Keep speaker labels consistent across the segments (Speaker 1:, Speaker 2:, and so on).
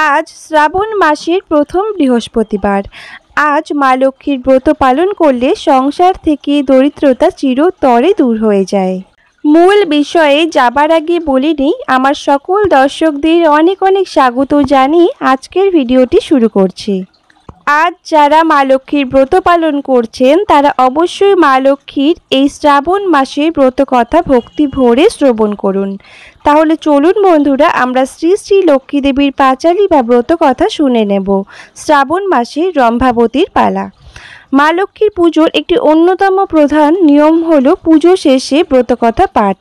Speaker 1: আজ শ্রাবণ মাসের প্রথম বৃহস্পতিবার। আজ মা লক্ষ্মীর ব্রত পালন করলে সংসার থেকে দরিদ্রতা চিরতরে দূর হয়ে যায়। মূল বিষয়ে যাবার আগে বলে নিই, আমার সকল দর্শকদের অনেক অনেক স্বাগত জানিয়ে আজকের ভিডিওটি শুরু করছি। আজ যারা মা লক্ষ্মীর ব্রত পালন করছেন তারা অবশ্যই মা লক্ষ্মীর এই শ্রাবণ মাসের ব্রত কথা ভক্তি ভরে শ্রবণ করুন। তাহলে চলুন বন্ধুরা, আমরা শ্রী শ্রী লক্ষ্মী দেবীর পাঁচালী বা ব্রত কথা শুনে নেব। শ্রাবণ মাসে রম্ভাবতীর পালা। মা লক্ষ্মীর পুজোর একটি অন্যতম প্রধান নিয়ম হলো পুজো শেষে ব্রতকথা পাঠ।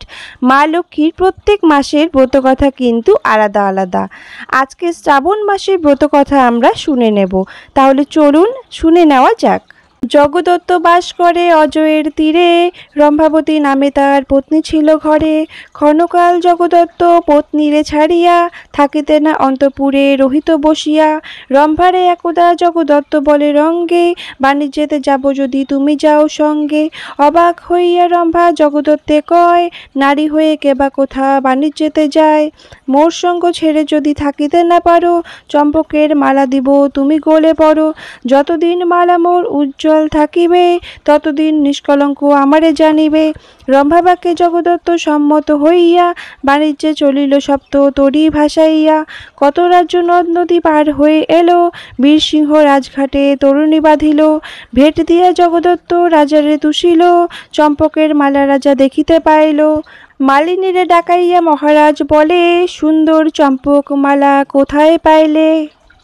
Speaker 1: মা লক্ষ্মীর প্রত্যেক মাসের ব্রতকথা কিন্তু আলাদা আলাদা। আজকে শ্রাবণ মাসের ব্রতকথা আমরা শুনে নেব। তাহলে চলুন শুনে নেওয়া যাক। জগদত্ত বাস করে অজয়ের তীরে, রম্ভাবতী নামে তার পত্নী ছিল ঘরে। ক্ষণকাল জগদত্ত পত্নীরে ছাড়িয়া, থাকিতে না অন্তপুরে রহিত বসিয়া। রম্ভারে একদা জগদত্ত বলে রঙ্গে, বাণিজ্যেতে যাব যদি তুমি যাও সঙ্গে। অবাক হইয়া রম্ভা জগদত্তে কয়, নারী হয়ে কেবা কোথা বাণিজ্যেতে যায়। মোর সঙ্গ ছেড়ে যদি থাকিতে না পারো, চম্পকের মালা দিব তুমি গলে পড়ো। যতদিন মালা মোর উজ্জ্বল থাকিবে, ততদিন নিষ্কলঙ্ক আমারে জানিবে। রম্ভাবাক্যে জগদত্ত সম্মত হইয়া, বাণিজ্যে চলিল সপ্ত তরি ভাসাইয়া। কত রাজ্য নদ নদী পার হয়ে এলো, বীরসিংহ রাজঘাটে তরুণী বাঁধিল। ভেট দিয়া জগদত্ত রাজারে তুষিল, চম্পকের মালা রাজা দেখিতে পাইল। মালিনীরে ডাকাইয়া মহারাজ বলে, সুন্দর চম্পক মালা কোথায় পাইলে।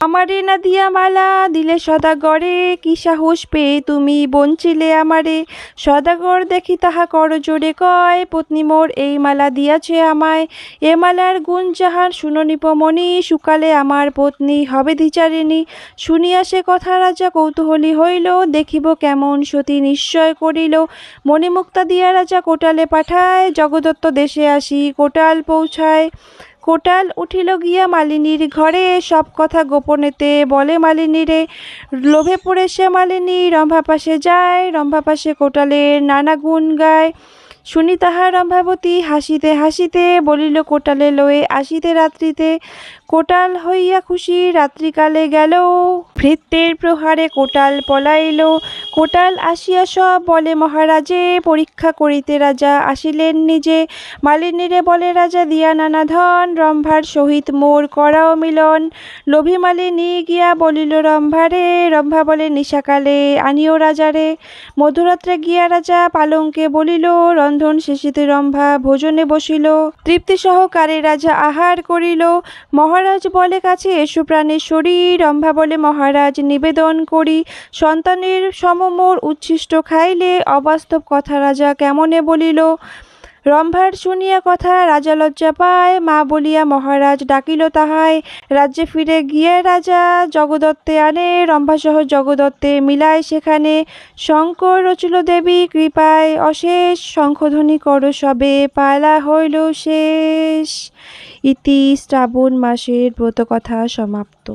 Speaker 1: আমারে না দিয়া মালা দিলে সদাগরে, কি সাহস পেয়ে তুমি বঞ্চিলে আমারে। সদাগর দেখি তাহা করজোড়ে কয়, পত্নী মোর এই মালা দিয়াছে আমায়। এ মালার গুণ যাহার শুনো নিপমণি, সুকালে আমার পত্নী হবে দ্বিচারিণী। শুনিয়া সে কথা রাজা কৌতূহলী হইল, দেখিব কেমন সতী নিশ্চয় করিল। মণিমুক্তা দিয়া রাজা কোটালে পাঠায়, জগদত্ত দেশে আসি কোটাল পৌঁছায়। কোটাল উঠিল গিয়া মালিনীর ঘরে, সব কথা গোপনেতে বলে মালিনীরে। লোভে পড়ে সে মালিনী রম্ভা পাশে যায়, রম্ভা পাশে কোটালের নানা গুণ গায়। শুনি তাহা রম্ভাবতী হাসিতে হাসিতে, বলিল কোটালে লয়ে আসিতে রাত্রিতে। কোটাল হইয়া খুশি রাত্রিকালে গেল, ভৃত্যের প্রহারে কোটাল পলাইল। কোটাল আসিয়া সব বলে মহারাজে, পরীক্ষা করিতে রাজা আসিলেন নিজে। মালিনীরে বলে রাজা দিয়া নানা ধন, রম্ভার সহিত মোর করাও মিলন। লোভী মালিনী গিয়া বলিল রম্ভারে, রম্ভা বলে নিশাকালে আনিও রাজারে। মধ্যরাত্রে গিয়া রাজা পালঙ্কে বলিল, রন্ধন শেষিতে রম্ভা ভোজনে বসিল। তৃপ্তি সহকারে রাজা আহার করিল। মহারাজ বলে কাছে এসো প্রাণেশ্বরী, রম্ভা বলে মহারাজ নিবেদন করি। সন্তানের সমমোর উচ্ছিষ্ট খাইলে, অবাস্তব কথা রাজা কেমনে বলিল। রম্ভার শুনিয়া কথা রাজা লজ্জা পায়, মা বলিয়া মহারাজ ডাকিল তাহায়। রাজ্যে ফিরে গিয়ে রাজা জগদত্তে আনে, রম্ভাসহ জগদত্তে মিলায় সেখানে। শঙ্কর রচিল দেবী কৃপায় অশেষ, শঙ্খধ্বনি করো সবে পালা হইল শেষ। ইতি শ্রাবণ মাসের ব্রতকথা সমাপ্ত।